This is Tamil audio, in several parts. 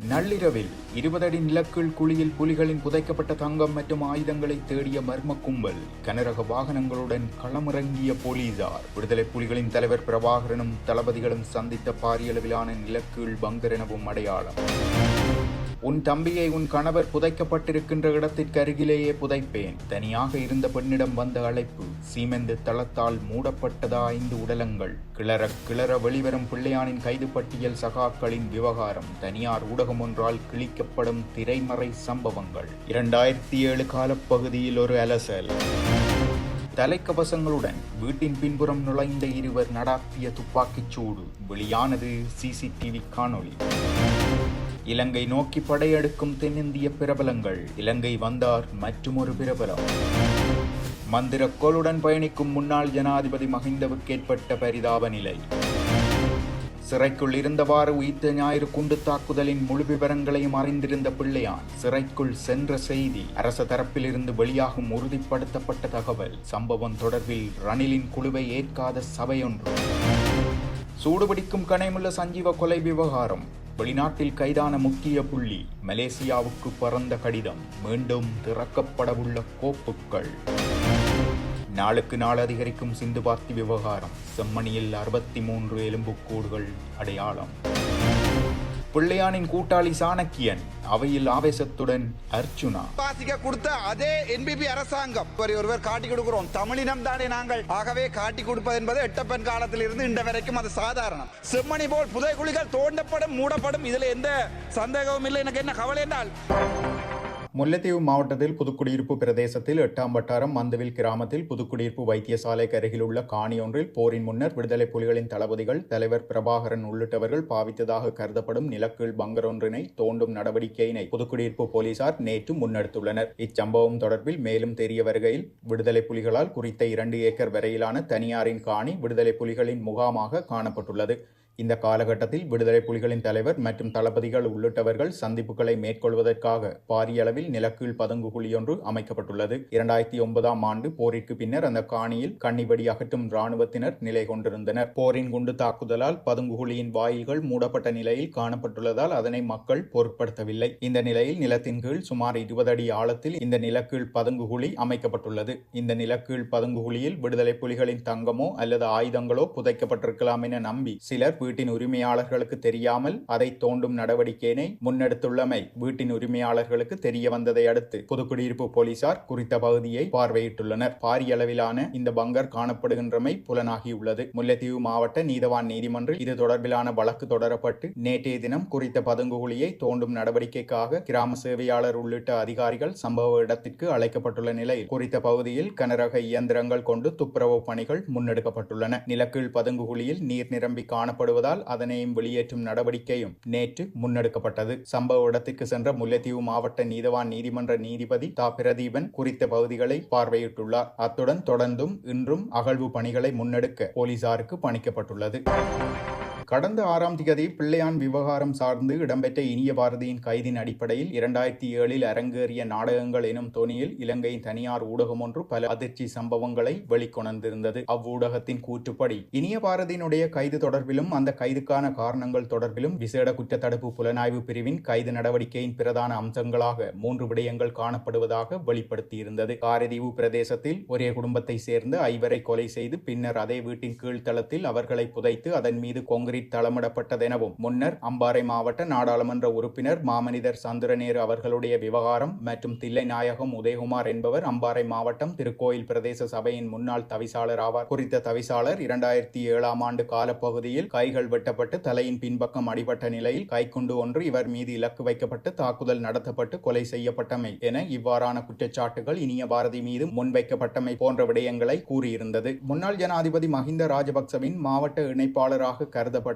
நள்ளிரவில் 20 அடி நிலக்கீழ் குழியில் புலிகளின் புதைக்கப்பட்ட தங்கம் மற்றும் ஆயுதங்களை தேடிய மர்ம கும்பல், கனரக வாகனங்களுடன் களமிறங்கிய போலீசார். விடுதலை புலிகளின் தலைவர் பிரபாகரனும் தளபதிகளும் சந்தித்த பாரியளவிலான நிலக்கீழ் பங்கர் எனவும் அடையாளம். உன் தம்பியை உன் கணவர் புதைக்கப்பட்டிருக்கின்ற இடத்திற்கு அருகிலேயே புதைப்பேன். தனியாக இருந்த பெண்ணிடம் வந்த அழைப்பு. சீமெந்து தளத்தால் மூடப்பட்டதா 5 உடலங்கள். கிளற வெளிவரும் பிள்ளையானின் கைது பட்டியல். சகாக்களின் விவகாரம். தனியார் ஊடகம் ஒன்றால் கிழிக்கப்படும் திரைமறை சம்பவங்கள். 2007 காலப்பகுதியில் ஒரு அலசல். தலைக்கவசங்களுடன் வீட்டின் பின்புறம் நுழைந்த இருவர் நடாத்திய துப்பாக்கிச் சூடு. வெளியானது சிசிடிவி காணொளி. இலங்கை நோக்கி படையெடுக்கும் தென்னிந்திய பிரபலங்கள். இலங்கை வந்தார் மற்றுமொரு பிரபலம். மந்திரக்கோளுடன் பயணிக்கும் முன்னாள் ஜனாதிபதி மஹிந்தவுக்கு ஏற்பட்ட பரிதாப நிலை. சிறைக்குள் இருந்தவாறு உயிர்த்த ஞாயிறு குண்டு தாக்குதலின் முழு விவரங்களையும் அறிந்திருந்த பிள்ளையான் சிறைக்குள் சென்ற செய்தி. அரச தரப்பிலிருந்து வெளியாகும் உறுதிப்படுத்தப்பட்ட தகவல். சம்பவம் தொடர்பில் ரணிலின் குழுவை ஏற்காத சபையொன்று. சூடுபிடிக்கும் கணைமுள்ள சஞ்சீவ கொலை விவகாரம். வெளிநாட்டில் கைதான முக்கிய புள்ளி. மலேசியாவுக்கு பறந்த கடிதம். மீண்டும் திறக்கப்படவுள்ள கோப்புகள். நாளுக்கு நாள் அதிகரிக்கும் சிந்து பார்த்தி விவகாரம். செம்மணியில் 63 எலும்புக்கூடுகள் அடையாளம். பிள்ளையானின் கூட்டாளி சாணக்கியன் அவையில் ஆவேசத்துடன் அர்ச்சுனா. கொடுத்த அதே என்பிபி அரசாங்கம் ஒருவர் காட்டி கொடுக்கிறோம். தமிழினம் தானே நாங்கள். ஆகவே காட்டி கொடுப்பது என்பது எட்டப்பன் காலத்தில் இருந்து இன்று வரைக்கும் அது சாதாரணம். செம்மணி போல் புதைகுழிகள் தோண்டப்படும், மூடப்படும். இதுல எந்த சந்தேகமும் இல்லை. எனக்கு என்ன கவலை என்றால், முல்லைத்தீவு மாவட்டத்தில் புதுக்குடியிருப்பு பிரதேசத்தில் 8ஆம் வட்டாரம் மந்தவில் கிராமத்தில் புதுக்குடியிருப்பு வைத்தியசாலைக்கு அருகில் உள்ள காணியொன்றில் போரின் முன்னர் விடுதலை புலிகளின் தளபதிகள் தலைவர் பிரபாகரன் உள்ளிட்டவர்கள் பாவித்ததாக கருதப்படும் நிலக்கீழ் பங்கர் ஒன்றினை தோண்டும் நடவடிக்கையினை புதுக்குடியிருப்பு போலீசார் நேற்று முன்னெடுத்துள்ளனர். இச்சம்பவம் தொடர்பில் மேலும் தெரிய வருகையில், விடுதலை புலிகளால் குறித்த 2 ஏக்கர் வரையிலான தனியாரின் காணி விடுதலை புலிகளின் முகாமாக காணப்பட்டுள்ளது. இந்த காலகட்டத்தில் விடுதலை புலிகளின் தலைவர் மற்றும் தளபதிகள் உள்ளிட்டவர்கள் சந்திப்புகளை மேற்கொள்வதற்காக பாரிய அளவில் நிலக்கீழ் பதுங்கு குழியொன்று அமைக்கப்பட்டுள்ளது. 2009ஆம் ஆண்டு போரிற்கு பின்னர் அந்த காணியில் கண்ணிவெடி அகற்றும் இராணுவத்தினர் நிலை கொண்டிருந்தனர். போரின் குண்டு தாக்குதலால் பதுங்கு குழியின் வாயில்கள் மூடப்பட்ட நிலையில் காணப்பட்டுள்ளதால் அதனை மக்கள் பொருட்படுத்தவில்லை. இந்த நிலையில் நிலத்தின் கீழ் சுமார் 20 அடி ஆழத்தில் இந்த நிலக்கீழ் பதுங்கு குழி அமைக்கப்பட்டுள்ளது. இந்த நிலக்கீழ் பதுங்கு குழியில் விடுதலை புலிகளின் தங்கமோ அல்லது ஆயுதங்களோ புதைக்கப்பட்டிருக்கலாம் என நம்பி சிலர் வீட்டின் உரிமையாளர்களுக்கு தெரியாமல் அதை தோண்டும் நடவடிக்கையினை முன்னெடுத்துள்ளமை வீட்டின் உரிமையாளர்களுக்கு தெரிய வந்ததை அடுத்து புதுக்குடியிருப்பு போலீசார் குறித்த பகுதியை பார்வையிட்டுள்ளனர். பாரிய அளவிலான இந்த பங்கர் காணப்படுகின்றமை புலனாகியுள்ளது. முல்லைத்தீவு மாவட்ட நீதவான் நீதிமன்றில் இது தொடர்பிலான வழக்கு தொடரப்பட்டு நேற்றைய தினம் குறித்த பதுங்குகுழியை தோண்டும் நடவடிக்கைக்காக கிராம சேவையாளர் உள்ளிட்ட அதிகாரிகள் சம்பவ இடத்திற்கு அழைக்கப்பட்டுள்ள நிலையில் குறித்த பகுதியில் கனரக இயந்திரங்கள் கொண்டு துப்புரவு பணிகள் முன்னெடுக்கப்பட்டுள்ளன. நிலக்கீழ் பதுங்குகுழியில் நீர் நிரம்பி காணப்படுவது அதனையும் வெளியேற்றும் நடவடிக்கையும் நேற்று முன்னெடுக்கப்பட்டது. சம்பவ இடத்திற்கு சென்ற முல்லைத்தீவு மாவட்ட நீதவான் நீதிமன்ற நீதிபதி தா பிரதீபன் குறித்த பகுதிகளை பார்வையிட்டுள்ளார். அத்துடன் தொடர்ந்தும் இன்றும் அகழ்வு பணிகளை முன்னெடுக்க போலீசாருக்கு பணிக்கப்பட்டுள்ளது. கடந்த 6ஆம் திகதி பிள்ளையான் விவகாரம் சார்ந்து இடம்பெற்ற இனிய பாரதியின் கைதின் அடிப்படையில் 2007இல் அரங்கேறிய நாடகங்கள் எனும் தொனியில் இலங்கையின் தனியார் ஊடகம் ஒன்று பல அதிர்ச்சி சம்பவங்களை வெளிக்கொணர்ந்திருந்தது. அவ்வூடகத்தின் கூற்றுப்படி இனிய பாரதியினுடைய கைது தொடர்பிலும் அந்த கைதுக்கான காரணங்கள் தொடர்பிலும் விசேட குற்றத்தடுப்பு புலனாய்வு பிரிவின் கைது நடவடிக்கையின் பிரதான அம்சங்களாக 3 விடயங்கள் காணப்படுவதாக வெளிப்படுத்தியிருந்தது. காரைதீவு பிரதேசத்தில் ஒரே குடும்பத்தை சேர்ந்த 5 கொலை செய்து பின்னர் அதே வீட்டின் கீழ்த்தளத்தில் அவர்களை புதைத்து அதன் மீது கொங்கிரீட் தளமிடப்பட்டதெனவும், முன்னர் அம்பாறை மாவட்ட நாடாளுமன்ற உறுப்பினர் மாமனிதர் சந்திரநேரு அவர்களுடைய விவகாரம் மற்றும் தில்லைநாயகம் உதயகுமார் என்பவர் அம்பாறை மாவட்டம் திருக்கோயில் பிரதேச சபையின் முன்னாள் தவிசாளர் ஆவார். குறித்த தவிசாளர் 2007ஆம் ஆண்டு காலப்பகுதியில் கைகள் வெட்டப்பட்டு தலையின் பின்பக்கம் அடிபட்ட நிலையில் கைக்குண்டு ஒன்று இவர் மீது இலக்கு வைக்கப்பட்டு தாக்குதல் நடத்தப்பட்டு கொலை செய்யப்பட்டமை என இவ்வாறான குற்றச்சாட்டுகள் இனிய பாரதி மீது முன்வைக்கப்பட்டமை போன்ற விடயங்களை கூறியிருந்தது. முன்னாள் ஜனாதிபதி மஹிந்த ராஜபக்சவின் மாவட்ட இணைப்பாளராக கருதப்பட்டவர்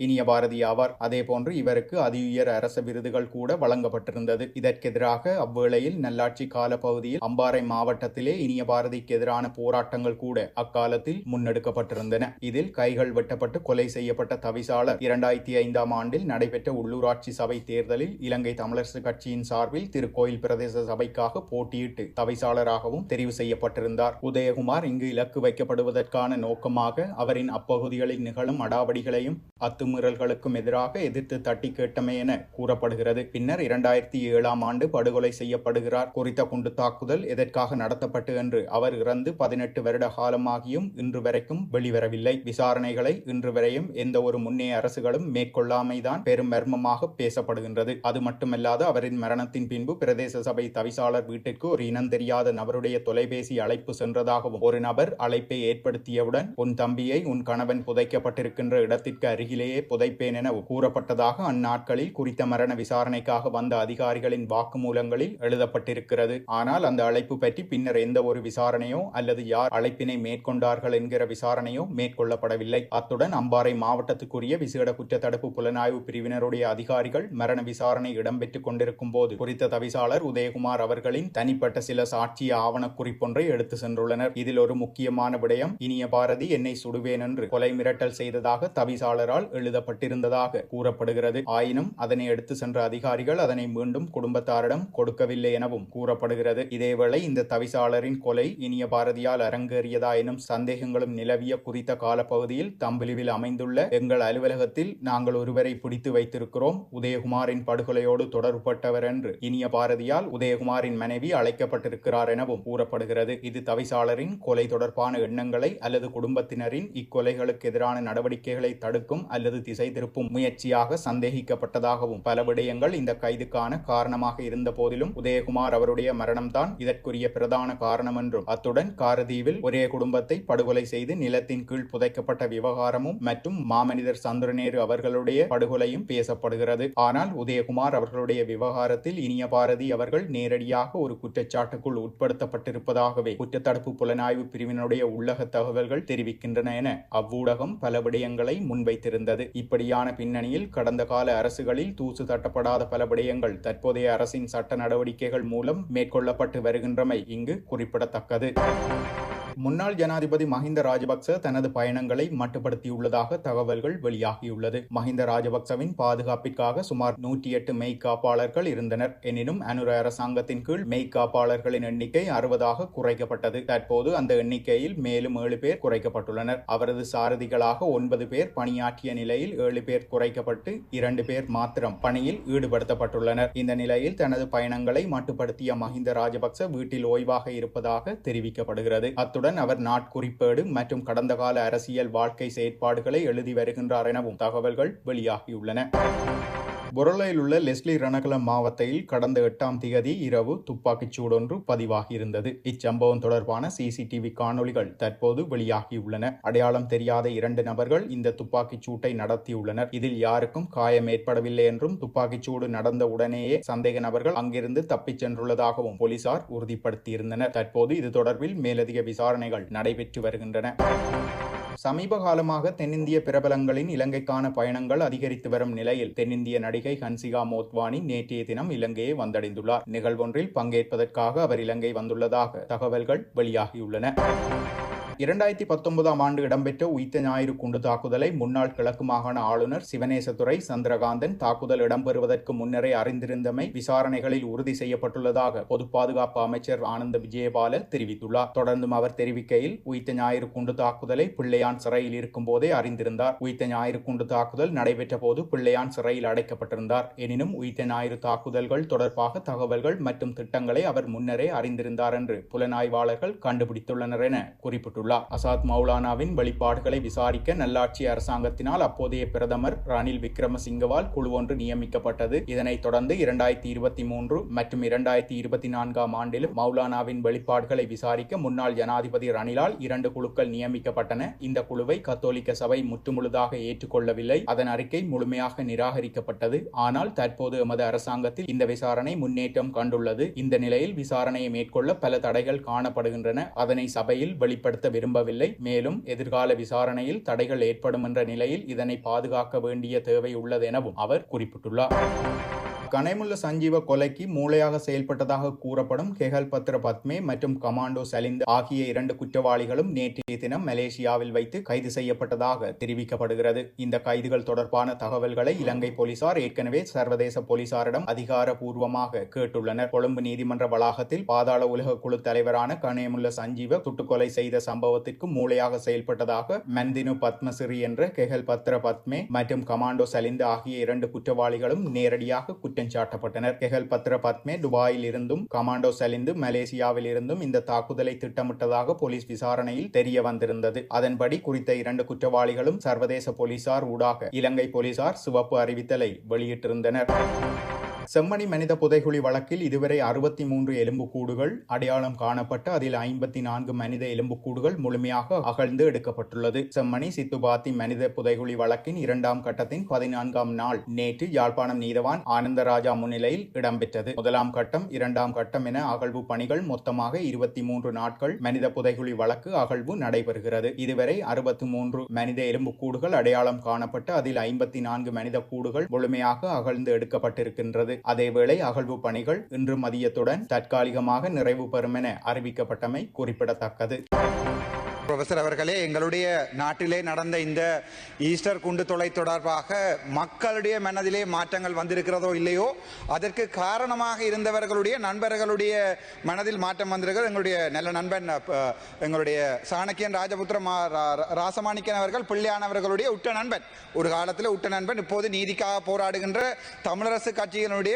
இனிய பாரதி ஆவார். அதேபோன்று இவருக்கு அதிஉயர் அரச விருதுகள் கூட வழங்கப்பட்டிருந்தது. இதற்கெதிராக அவ்வேளையில் நல்லாட்சி கால பகுதியில் அம்பாறை மாவட்டத்திலே இனிய பாரதிக்கு எதிரான போராட்டங்கள் கூட அக்காலத்தில் முன்னெடுக்கப்பட்டிருந்தன. இதில் கைகள் வெட்டப்பட்டு கொலை செய்யப்பட்ட தவிசாளர் 2005ஆம் ஆண்டில் நடைபெற்ற உள்ளூராட்சி சபை தேர்தலில் இலங்கை தமிழரசு கட்சியின் சார்பில் திருக்கோயில் பிரதேச சபைக்காக போட்டியிட்டு தவிசாளராகவும் தெரிவு செய்யப்பட்டிருந்தார். உதயகுமார் இங்கு இலக்கு வைக்கப்படுவதற்கான நோக்கமாக அவரின் அப்பகுதிகளில் நிகழும் அடாவடிகளையும் அத்துமீறல்களுக்கும் எதிராக எதிர்த்து தட்டி கேட்டமே என கூறப்படுகிறது. பின்னர் 2007ஆம் ஆண்டு படுகொலை செய்யப்படுகிறார். குறித்த குண்டு தாக்குதல் எதற்காக நடத்தப்பட்டு என்று அவர் இறந்து 18 வருட காலமாகியும் இன்று வரைக்கும் வெளிவரவில்லை. விசாரணைகளை இன்று வரையும் எந்த ஒரு முன்னைய அரசுகளும் மேற்கொள்ளாமைதான் பெரும் மர்மமாக பேசப்படுகின்றது. அது மட்டுமல்லாது அவரின் மரணத்தின் பின்பு பிரதேச சபை தவிசாளர் வீட்டிற்கு ஒரு இனம் தெரியாத நபருடைய தொலைபேசி அழைப்பு சென்றதாகவும், ஒரு நபர் அழைப்பை ஏற்படுத்தியவுடன் உன் தம்பியை உன் கணவன் புதைக்கப்பட்டிருக்கின்ற இடத்திற்கு அருகிலேயே புதைப்பேன் என கூறப்பட்டதாக அந்நாட்களில் குறித்த மரண விசாரணைக்காக வந்த அதிகாரிகளின் வாக்குமூலங்களில் எழுதப்பட்டிருக்கிறது. ஆனால் அந்த அழைப்பு பற்றி பின்னர் எந்த ஒரு விசாரணையோ அல்லது யார் அழைப்பினை மேற்கொண்டார்கள் என்கிற விசாரணையோ மேற்கொள்ளப்படவில்லை. அத்துடன் அம்பாறை மாவட்டத்துக்குரிய விசேட குற்ற தடுப்பு புலனாய்வு பிரிவினருடைய அதிகாரிகள் மரண விசாரணை இடம்பெற்றுக் கொண்டிருக்கும் போது குறித்த தவிசாளர் உதயகுமார் அவர்களின் தனிப்பட்ட சில சாட்சிய ஆவண குறிப்பொன்றை எடுத்து சென்றுள்ளனர். இதில் ஒரு முக்கியமான விடயம், இனிய பாரதி என்னை சுடுவேன் என்று கொலை மிரட்டல் செய்ததாக தவிசாளரால் எழுதப்பட்டிருந்ததாக கூறப்படுகிறது. ஆயினும் அதனை எடுத்து சென்ற அதிகாரிகள் அதனை மீண்டும் குடும்பத்தாரிடம் கொடுக்கவில்லை எனவும் கூறப்படுகிறது. இதேவேளை இந்த தவிசாளரின் கொலை இனிய பாரதியால் அரங்கேறியதா எனும் சந்தேகங்களும் நிலவிய குறித்த காலப்பகுதியில் தம்பிலிவில் அமைந்துள்ள எங்கள் அலுவலகத்தில் நாங்கள் ஒருவரை பிடித்து வைத்திருக்கிறோம், உதயகுமாரின் படுகொலையோடு தொடர்பட்டவர் என்று இனிய பாரதியால் உதயகுமாரின் மனைவி அழைக்கப்பட்டிருக்கிறார் எனவும் கூறப்படுகிறது. இது தவிசாளரின் கொலை தொடர்பான எண்ணங்களை அல்லது குடும்பத்தினரின் இக்கொலைகளுக்கு எதிரான நடவடிக்கைகளை தடுக்கும் அல்லது திசை திருப்பும் முயற்சியாக சந்தேகிக்கப்பட்டதாகவும், பல விடயங்கள் இந்த கைதுக்கான காரணமாக இருந்த போதிலும் உதயகுமார் அவருடைய மரணம்தான் இதற்குரிய பிரதான காரணம் என்றும், அத்துடன் காரதீவில் ஒரே குடும்பத்தை படுகொலை செய்து நிலத்தின் கீழ் புதைக்கப்பட்ட விவகாரமும் மற்றும் மாமனிதர் சந்திரநேரு அவர்களுடைய படுகொலையும் பேசப்படுகிறது. ஆனால் உதயகுமார் அவர்களுடைய விவகாரத்தில் இனிய பாரதி அவர்கள் நேரடியாக ஒரு குற்றச்சாட்டுக்குள் உட்படுத்தப்பட்டிருப்பதாகவே குற்றத்தடுப்பு புலனாய்வு பிரிவினுடைய உள்ளக தகவல்கள் தெரிவிக்கின்றன என அவ்வூடகம் பல விடயங்களை முன்வைத்திருந்தது. இப்படியான பின்னணியில் கடந்த கால அரசுகளில் தூசு தட்டப்படாத பல விடயங்கள் தற்போதைய அரசின் சட்ட நடவடிக்கைகள் மூலம் மேற்கொள்ளப்பட்டு வருகின்றமை இங்கு குறிப்பிடத்தக்கது. முன்னாள் ஜனாதிபதி மஹிந்த ராஜபக்ச தனது பயணங்களை மட்டுப்படுத்தியுள்ளதாக தகவல்கள் வெளியாகியுள்ளது. மஹிந்த ராஜபக்சவின் பாதுகாப்பிற்காக சுமார் 108 மெய்காப்பாளர்கள் இருந்தனர். எனினும் அனுர அரசாங்கத்தின் கீழ் மெய்காப்பாளர்களின் எண்ணிக்கை 60ஆக குறைக்கப்பட்டது. தற்போது அந்த எண்ணிக்கையில் மேலும் 7 பேர் குறைக்கப்பட்டுள்ளனர். அவரது சாரதிகளாக 9 பேர் பணியாற்றிய நிலையில் 7 பேர் குறைக்கப்பட்டு 2 பேர் மாத்திரம் பணியில் ஈடுபடுத்தப்பட்டுள்ளனர். இந்த நிலையில் தனது பயணங்களை மட்டுப்படுத்திய மஹிந்த ராஜபக்ச வீட்டில் ஓய்வாக இருப்பதாக தெரிவிக்கப்படுகிறது. அத்துடன் அவர் நாட்குறிப்பேடு மற்றும் கடந்த கால அரசியல் வாழ்க்கை செயற்பாடுகளை எழுதி வருகின்றார் எனவும் தகவல்கள் வெளியாகியுள்ளன. பொரளையில் உள்ள லெஸ்லி ரணகல மாவட்டத்தில் கடந்த 8ஆம் தேதி இரவு துப்பாக்கிச் சூடொன்று பதிவாகியிருந்தது. இச்சம்பவம் தொடர்பான சிசிடிவி காணொலிகள் தற்போது வெளியாகியுள்ளன. அடையாளம் தெரியாத 2 நபர்கள் இந்த துப்பாக்கிச் சூட்டை நடத்தியுள்ளனர். இதில் யாருக்கும் காயம் ஏற்படவில்லை என்றும் துப்பாக்கிச் சூடு நடந்த உடனேயே சந்தேக நபர்கள் அங்கிருந்து தப்பிச் சென்றுள்ளதாகவும் போலீசார் உறுதிப்படுத்தியிருந்தனர். தற்போது இது தொடர்பில் மேலதிக விசாரணைகள் நடைபெற்று வருகின்றன. சமீப காலமாக தென்னிந்திய பிரபலங்களின் இலங்கைக்கான பயணங்கள் அதிகரித்து வரும் நிலையில் தென்னிந்திய நடிகை ஹன்சிகா மோத்வானி நேற்றைய தினம் இலங்கையை வந்தடைந்துள்ளார். நிகழ்வொன்றில் பங்கேற்பதற்காக அவர் இலங்கை வந்துள்ளதாக தகவல்கள் வெளியாகியுள்ளன. 2019ஆம் ஆண்டு இடம்பெற்ற உயிர்த்த ஞாயிறு குண்டு தாக்குதலை முன்னாள் கிழக்கு மாகாண ஆளுநர் சிவனேசதுரை சந்திரகாந்தன் தாக்குதல் இடம்பெறுவதற்கு முன்னரே அறிந்திருந்தமை விசாரணைகளில் உறுதி செய்யப்பட்டுள்ளதாக பொது பாதுகாப்பு அமைச்சர் ஆனந்த விஜயபால தெரிவித்துள்ளார். தொடர்ந்தும் அவர் தெரிவிக்கையில், உயிர்த்த ஞாயிறு குண்டு தாக்குதலை பிள்ளையான் சிறையில் இருக்கும் போதே அறிந்திருந்தார். உயிர்த்த ஞாயிறு குண்டு தாக்குதல் நடைபெற்ற போது பிள்ளையான் சிறையில் அடைக்கப்பட்டிருந்தார். எனினும் உயிர்த்த ஞாயிறு தாக்குதல்கள் தொடர்பாக தகவல்கள் மற்றும் திட்டங்களை அவர் முன்னரே அறிந்திருந்தார் என்று புலனாய்வாளர்கள் கண்டுபிடித்துள்ளனர் என குறிப்பிட்டுள்ளார். அசாத் மௌலானாவின் வெளிப்பாடுகளை விசாரிக்க நல்லாட்சி அரசாங்கத்தினால் அப்போதைய பிரதமர் ரணில் விக்ரமசிங்கவால் குழு ஒன்று நியமிக்கப்பட்டது. இதனைத் தொடர்ந்து 2023 மற்றும் 2024ஆம் ஆண்டிலும் மௌலானாவின் வெளிப்பாடுகளை விசாரிக்க முன்னாள் ஜனாதிபதி ரணிலால் 2 குழுக்கள் நியமிக்கப்பட்டன. இந்த குழுவை கத்தோலிக்க சபை முற்றுமுழுதாக ஏற்றுக்கொள்ளவில்லை. அதன் அறிக்கை முழுமையாக நிராகரிக்கப்பட்டது. ஆனால் தற்போது எமது அரசாங்கத்தில் இந்த விசாரணை முன்னேற்றம் கண்டுள்ளது. இந்த நிலையில் விசாரணையை மேற்கொள்ள பல தடைகள் காணப்படுகின்றன. அதனை சபையில் வெளிப்படுத்த விரும்பவில்லை. மேலும் எதிர்கால விசாரணையில் தடைகள் ஏற்படும் என்ற நிலையில் இதனை பாதுகாக்க வேண்டிய தேவை உள்ளது எனவும் அவர் குறிப்பிட்டுள்ளார். கனைமுல்ல சஞ்சீவ கொலைக்கு மூளையாக செயல்பட்டதாக கூறப்படும் கெஹல் பத்ர பத்மே மற்றும் கமாண்டோ சலிந்து ஆகிய 2 குற்றவாளிகளும் நேற்றைய தினம் மலேசியாவில் வைத்து கைது செய்யப்பட்டதாக தெரிவிக்கப்படுகிறது. இந்த கைதுகள் தொடர்பான தகவல்களை இலங்கை போலீசார் ஏற்கனவே சர்வதேச போலீசாரிடம் அதிகாரப்பூர்வமாக கேட்டுள்ளனர். கொழும்பு நீதிமன்ற வளாகத்தில் பாதாள உலக குழு தலைவரான கனேமுல்ல சஞ்சீவ சுட்டுக்கொலை செய்த சம்பவத்திற்கு மூளையாக செயல்பட்டதாக மந்தினு பத்மசிறி என்ற கெஹல் பத்ர பத்மே மற்றும் கமாண்டோ சலிந்து ஆகிய 2 குற்றவாளிகளும் நேரடியாக குற்றம் சாட்டப்பட்டனர். கெஹல் பத்ர பத்மே துபாயில் இருந்தும் கமாண்டோ சலிந்து மலேசியாவில் இருந்தும் இந்த தாக்குதலை திட்டமிட்டதாக போலீஸ் விசாரணையில் தெரிய வந்திருந்தது. அதன்படி குறித்த 2 குற்றவாளிகளும் சர்வதேச போலீசார் ஊடாக இலங்கை போலீசார் சிவப்பு அறிவித்தலை வெளியிட்டிருந்தனர். செம்மணி மனித புதைகுழி வழக்கில் இதுவரை 63 எலும்புக்கூடுகள் அடையாளம் காணப்பட்டு அதில் 54 மனித எலும்புக்கூடுகள் முழுமையாக அகழ்ந்து எடுக்கப்பட்டுள்ளது. செம்மணி சித்துபாத்தி மனித புதைகுழி வழக்கின் 2ஆம் கட்டத்தின் 14ஆம் நாள் நேற்று யாழ்ப்பாணம் நீதவான் ஆனந்தராஜா முன்னிலையில் இடம்பெற்றது. 1ஆம் கட்டம் 2ஆம் கட்டம் என அகழ்வு பணிகள் மொத்தமாக 23 நாட்கள் மனித புதைகுழி வழக்கு அகழ்வு நடைபெறுகிறது. இதுவரை 63 மனித எலும்புக்கூடுகள் அடையாளம் காணப்பட்டு அதில் 54 மனித கூடுகள் முழுமையாக அகழ்ந்து எடுக்கப்பட்டிருக்கின்றது. அதேவேளை அகழ்வு பணிகள் இன்று மதியத்துடன் தற்காலிகமாக நிறைவு பெறும் என அறிவிக்கப்பட்டமை குறிப்பிடத்தக்கது. புரொஃபசர் அவர்களே, எங்களுடைய நாட்டிலே நடந்த இந்த ஈஸ்டர் குண்டு தொலை தொடர்பாக மக்களுடைய மனதிலே மாற்றங்கள் வந்திருக்கிறதோ இல்லையோ, அதற்கு காரணமாக இருந்தவர்களுடைய நண்பர்களுடைய மனதில் மாற்றம் வந்திருக்கிறது. எங்களுடைய நல்ல நண்பன் எங்களுடைய சாணக்கியன் ராஜபுத்திரம் ராசமாணிக்கன் அவர்கள் பிள்ளையானவர்களுடைய உற்ற நண்பன், ஒரு காலத்தில் உற்ற நண்பன், இப்போது நீதிக்காக போராடுகின்ற தமிழரசு கட்சியினுடைய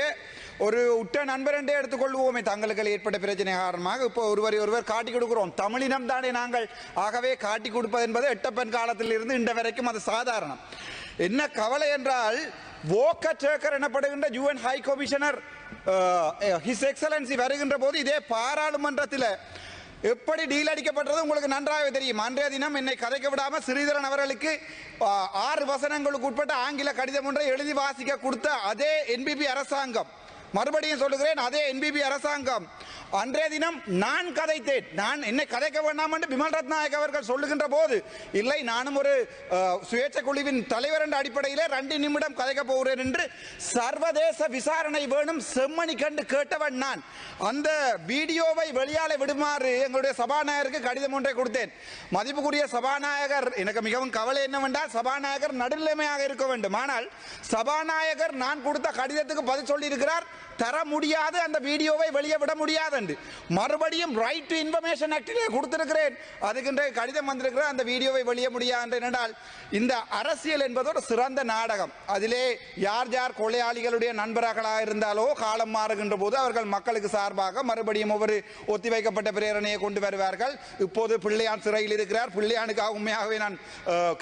ஒரு உற்ற நண்பர் என்றே எடுத்துக்கொள்வோமே. தங்களுக்கு ஏற்பட்ட பிரச்சனை காரணமாக இப்போ ஒருவர் காட்டி கொடுக்கிறோம். தமிழினம் தானே நாங்கள், ஆகவே காட்டி கொடுப்பது என்பது எட்டப்பன் காலத்தில் இருந்து இன்று வரைக்கும் அது சாதாரணம். என்ன கவலை என்றால், வோக்கர் டேக்கர் எனப்படுகின்ற UN high commissioner his excellency வருகின்ற போது இதே பாராளுமன்றத்தில் எப்படி டீல் அடிக்கப்பட்டது உங்களுக்கு நன்றாக தெரியும். அன்றைய தினம் என்னை கதைக்க விடாமல் ஸ்ரீதரன் அவர்களுக்கு 6 வசனங்களுக்கு உட்பட்ட ஆங்கில கடிதம் ஒன்றை எழுதி வாசிக்க கொடுத்த அதே NBP அரசாங்கம், மறுபடியும் சொல்லுகிறேன், அதே NBP அரசாங்கம் அன்றைய தினம் நான் கதைத்தேன். நான் என்னை கதைக்க வேண்டாம் என்று பிமல் ரத்நாயக் அவர்கள் சொல்லுகின்ற போது, இல்லை நானும் ஒரு சுயேட்சை குழுவின் தலைவர் என்ற அடிப்படையிலே 2 நிமிடம் கதைக்க போகிறேன் என்று சர்வதேச விசாரணை வேணும் செம்மணி கண்டு கேட்டவன் நான். அந்த வீடியோவை வெளியால விடுமாறு எங்களுடைய சபாநாயகருக்கு கடிதம் ஒன்றை கொடுத்தேன். மதிப்புக்குரிய சபாநாயகர், எனக்கு மிகவும் கவலை என்னவென்றால் சபாநாயகர் நடுநிலைமையாக இருக்க வேண்டும். ஆனால் சபாநாயகர் நான் கொடுத்த கடிதத்துக்கு பதில் சொல்லி இருக்கிறார், தர முடியாது, அந்த வீடியோவை வெளியே விட முடியாது என்று. மறுபடியும் ரைட் டு இன்ஃபர்மேஷன் ஆக்டிலே கொடுத்திருக்கிறேன், அதுக்கு கடிதம் வந்திருக்கிற அந்த வீடியோவை வெளியே முடியாது என்றால், இந்த அரசியல் என்பது ஒரு சிறந்த நாடகம். அதிலே யார் யார் கொலையாளிகளுடைய நண்பர்களாக இருந்தாலோ காலம் மாறுகின்ற போது அவர்கள் மக்களுக்கு சார்பாக மறுபடியும் ஒவ்வொரு ஒத்திவைக்கப்பட்ட பிரேரணையை கொண்டு வருவார்கள். இப்போது பிள்ளையான் சிறையில் இருக்கிறார். பிள்ளையானுக்காக உண்மையாகவே நான்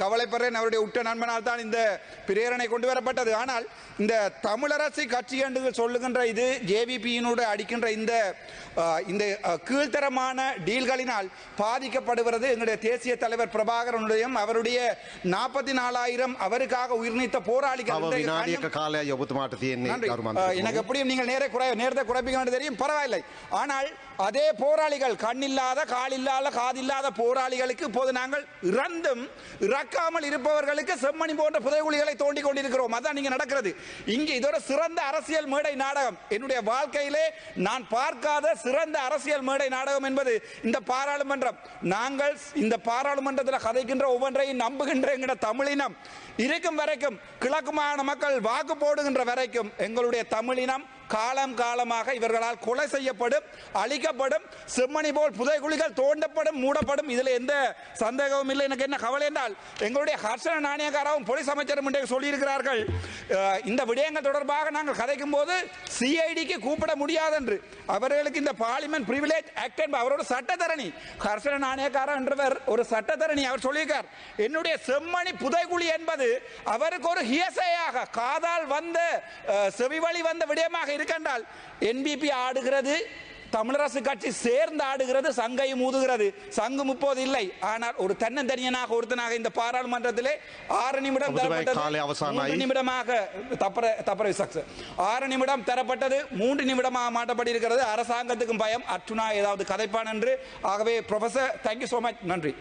கவலைப்படுறேன். அவருடைய உற்ற நண்பனால் தான் இந்த பிரேரணை கொண்டு வரப்பட்டது. ஆனால் இந்த தமிழரசு கட்சி என்று சொல்லுகின்ற இது JVP-யினோடு அடிக்கின்ற இந்த கீழ்த்தரமான டீல்களினால் பாதிக்கப்படுகிறது எங்களுடைய தேசிய தலைவர் பிரபாகரனுடைய அவருடைய 44,000 அவருக்காக உயிர்நீத்த போராளிகள். எனக்கு எப்படியும் நீங்கள் நேரத்தை குறைப்பீங்க தெரியும், பரவாயில்லை. ஆனால் அதே போராளிகள், கண்ணில்லாத காலில்லாத காதில்லாத போராளிகளுக்கு இப்போது நாங்கள் இறந்தும் இறக்காமல் இருப்பவர்களுக்கு செம்மணி போன்ற புதைகுழிகளை தோண்டி கொண்டிருக்கிறோம். அதான் நீங்க நடக்கிறது இங்கே. இது ஒரு சிறந்த அரசியல் மேடை நாடகம். என்னுடைய வாழ்க்கையிலே நான் பார்க்காத சிறந்த அரசியல் மேடை நாடகம் என்பது இந்த பாராளுமன்றம். நாங்கள் இந்த பாராளுமன்றத்தில் கதைக்கின்ற ஒவ்வொன்றையும் நம்புகின்ற எங்கள் தமிழினம் இருக்கும் வரைக்கும், கிழக்கு மாகாண மக்கள் வாக்கு போடுகின்ற வரைக்கும் எங்களுடைய தமிழினம் காலம் காலமாக இவர்களால் கொலை செய்யப்படும், அழிக்கப்படும். செம்மணி போல் புதைகுழிகள் தோண்டப்படும், மூடப்படும். இதில் எந்த சந்தேகமும் இல்லை. எனக்கு என்ன கவலை என்றால், எங்களுடைய ஹர்ஷன நாணயக்காரவும் போலீஸ் அமைச்சரும் சொல்லியிருக்கிறார்கள், இந்த விடயங்கள் தொடர்பாக நாங்கள் கதைக்கும் போது CIDக்கு கூப்பிட முடியாது என்று. அவர்களுக்கு இந்த பார்லிமெண்ட் பிரிவிலேஜ் ஆக்ட் என்பது அவரோட சட்டத்தரணி ஹர்ஷன நாணயக்காரர் என்றவர் ஒரு சட்டத்தரணி. அவர் சொல்லியிருக்கார், என்னுடைய செம்மணி புதைகுழி என்பது அவருக்கு ஒரு ஹியசையாக காதால் வந்த செவிவழி வந்த விடயமாக இருக்கின்றால், NBP ஆடுகிறது, தமிழரசு கட்சி சேர்ந்து ஆடுகிறது, சங்கையும் ஊதுகிறது. சங்கு இப்போது இல்லை. ஆனால் ஒரு தன்னந்தனியனாக ஒருத்தனாக இந்த பாராளுமன்றத்திலே 6 நிமிடம் நிமிடமாக 6 நிமிடம் தரப்பட்டது, 3 நிமிடமாக மாட்டப்படி இருக்கிறது. அரசாங்கத்துக்கும் பயம், அற்றுனா ஏதாவது கதைப்பான் என்று. ஆகவே ப்ரொஃபசர், தேங்க்யூ சோ மச், நன்றி.